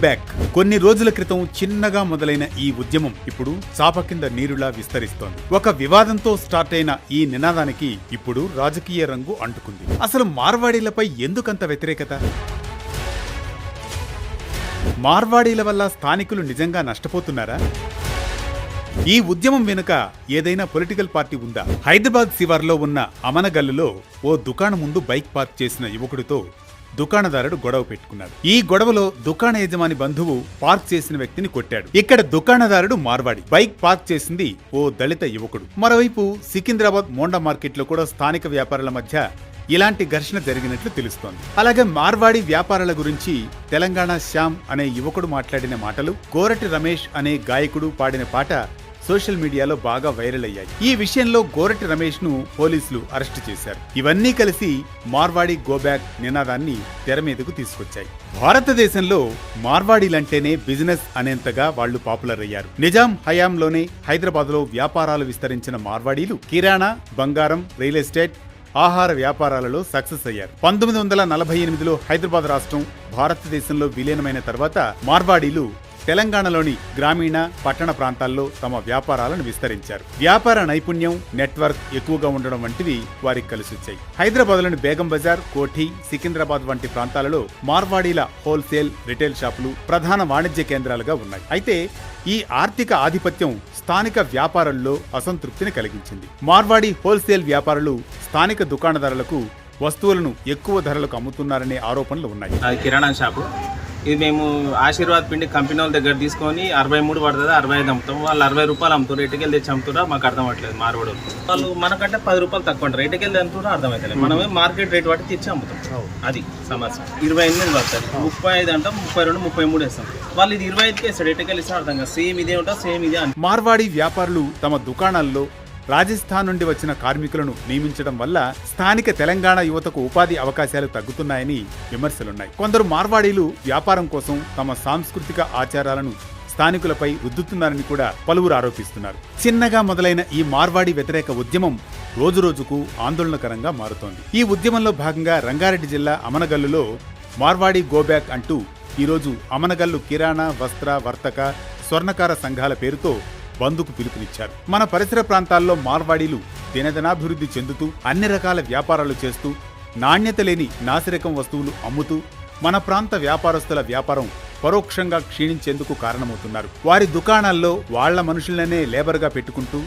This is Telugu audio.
బ్యాక్. కొన్ని రోజుల క్రితం చిన్నగా మొదలైన ఈ ఉద్యమం ఇప్పుడు చాప కింద నీరులా విస్తరిస్తోంది. ఒక వివాదంతో స్టార్ట్ అయిన ఈ నినాదానికి ఇప్పుడు రాజకీయ రంగు అంటుకుంది. అసలు మార్వాడీలపై ఎందుకంత వ్యతిరేకత? మార్వాడీల వల్ల స్థానికులు నిజంగా నష్టపోతున్నారా? ఈ ఉద్యమం వెనుక ఏదైనా పొలిటికల్ పార్టీ ఉందా? హైదరాబాద్ శివార్లో ఉన్న అమనగల్లులో ఓ దుకాణం ముందు బైక్ పార్క్ చేసిన యువకుడితో దుకాణదారుడు గొడవ పెట్టుకున్నాడు. ఈ గొడవలో దుకాణ యజమాని బంధువు పార్క్ చేసిన వ్యక్తిని కొట్టాడు. ఇక్కడ దుకాణదారుడు మార్వాడి, బైక్ పార్క్ చేసింది ఓ దళిత యువకుడు. మరోవైపు సికింద్రాబాద్ మోండా మార్కెట్ లో కూడా స్థానిక వ్యాపారుల మధ్య ఇలాంటి ఘర్షణ జరిగినట్లు తెలుస్తోంది. అలాగే మార్వాడి వ్యాపారాల గురించి తెలంగాణ శ్యామ్ అనే యువకుడు మాట్లాడిన మాటలు, గోరటి రమేష్ అనే గాయకుడు పాడిన పాట సోషల్ మీడియాలో బాగా వైరల్ అయ్యాయి. ఈ విషయంలో గోరటి రమేష్ ను పోలీసులు అరెస్టు చేశారు. ఇవన్నీ కలిసి మార్వాడి గోబ్యాక్ నినాదాన్ని తెర మీదకు తీసుకొచ్చాయి. భారతదేశంలో మార్వాడీలంటేనే బిజినెస్ అనేంతగా వాళ్లు పాపులర్ అయ్యారు. నిజాం హయాంలోనే హైదరాబాద్ లో వ్యాపారాలు విస్తరించిన మార్వాడీలు కిరాణా, బంగారం, రియల్ ఎస్టేట్, ఆహార వ్యాపారాలలో సక్సెస్ అయ్యారు. 1948లో హైదరాబాద్ రాష్ట్రం భారతదేశంలో విలీనమైన తర్వాత మార్వాడీలు తెలంగాణలోని గ్రామీణ, పట్టణ ప్రాంతాల్లో తమ వ్యాపారాలను విస్తరించారు. వ్యాపార నైపుణ్యం, నెట్వర్క్ ఎక్కువగా ఉండడం వంటివి వారికి కలిసొచ్చాయి. హైదరాబాద్లోని బేగం బజార్, కోఠి, సికింద్రాబాద్ వంటి ప్రాంతాలలో మార్వాడీల హోల్సేల్, రిటైల్ షాపులు ప్రధాన వాణిజ్య కేంద్రాలుగా ఉన్నాయి. అయితే ఈ ఆర్థిక ఆధిపత్యం స్థానిక వ్యాపారుల్లో అసంతృప్తిని కలిగించింది. మార్వాడి హోల్సేల్ వ్యాపారులు స్థానిక దుకాణదారులకు వస్తువులను ఎక్కువ ధరలకు అమ్ముతున్నారనే ఆరోపణలు ఉన్నాయి. కిరాణా షాపు ఇది మేము ఆశీర్వాద్ పిండి కంపెనీ వాళ్ళ దగ్గర తీసుకొని 63 పడుతుంది, 65 అమ్ముతాం. వాళ్ళు 60 రూపాయలు అమ్ముతారు. రేటుకెళ్ళి తెచ్చి అమ్ముతారా మాకు అర్థం అవ్వట్లేదు. మార్వాడు వాళ్ళు మనకంటే 10 రూపాయలు తక్కువ అంటారు. రేటుకెళ్ళి అమ్ముతారో అర్థమవుతలేదు. మనమే మార్కెట్ రేట్ బట్టి తెచ్చి అమ్ముతాం. అది సమస్య. 28 పడుతుంది, 35 అంటాం, 32, 33 వేస్తాం. వాళ్ళు ఇది 25కి వేస్తాడు. రేటుకెళ్ళి ఇస్తే అర్థం కాదు. సేమ్ ఇదే ఉంటా, సేమ్ ఇదే అని. మార్వాడి వ్యాపారులు తమ దుకాణాల్లో రాజస్థాన్ నుండి వచ్చిన కార్మికులను నియమించడం వల్ల స్థానిక తెలంగాణ యువతకు ఉపాధి అవకాశాలు తగ్గుతున్నాయని విమర్శలున్నాయి. కొందరు మార్వాడీలు వ్యాపారం కోసం తమ సాంస్కృతిక ఆచారాలను స్థానికులపై రుద్దుతున్నారని కూడా పలువురు ఆరోపిస్తున్నారు. చిన్నగా మొదలైన ఈ మార్వాడి వ్యతిరేక ఉద్యమం రోజురోజుకు ఆందోళనకరంగా మారుతోంది. ఈ ఉద్యమంలో భాగంగా రంగారెడ్డి జిల్లా అమనగల్లులో మార్వాడి గోబ్యాక్ అంటూ ఈరోజు అమనగల్లు కిరాణా, వస్త్ర, వర్తక, స్వర్ణకార సంఘాల పేరుతో బంద్కు పిలుపునిచ్చారు. మన పరిసర ప్రాంతాల్లో మార్వాడీలు దినదినాభివృద్ధి చెందుతూ అన్ని రకాల వ్యాపారాలు చేస్తూ నాణ్యత లేని నాసిరకం వస్తువులు అమ్ముతూ మన ప్రాంత వ్యాపారస్తుల వ్యాపారం పరోక్షంగా క్షీణించేందుకు కారణమవుతున్నారు. వారి దుకాణాల్లో వాళ్ల మనుషులనే లేబర్గా పెట్టుకుంటూ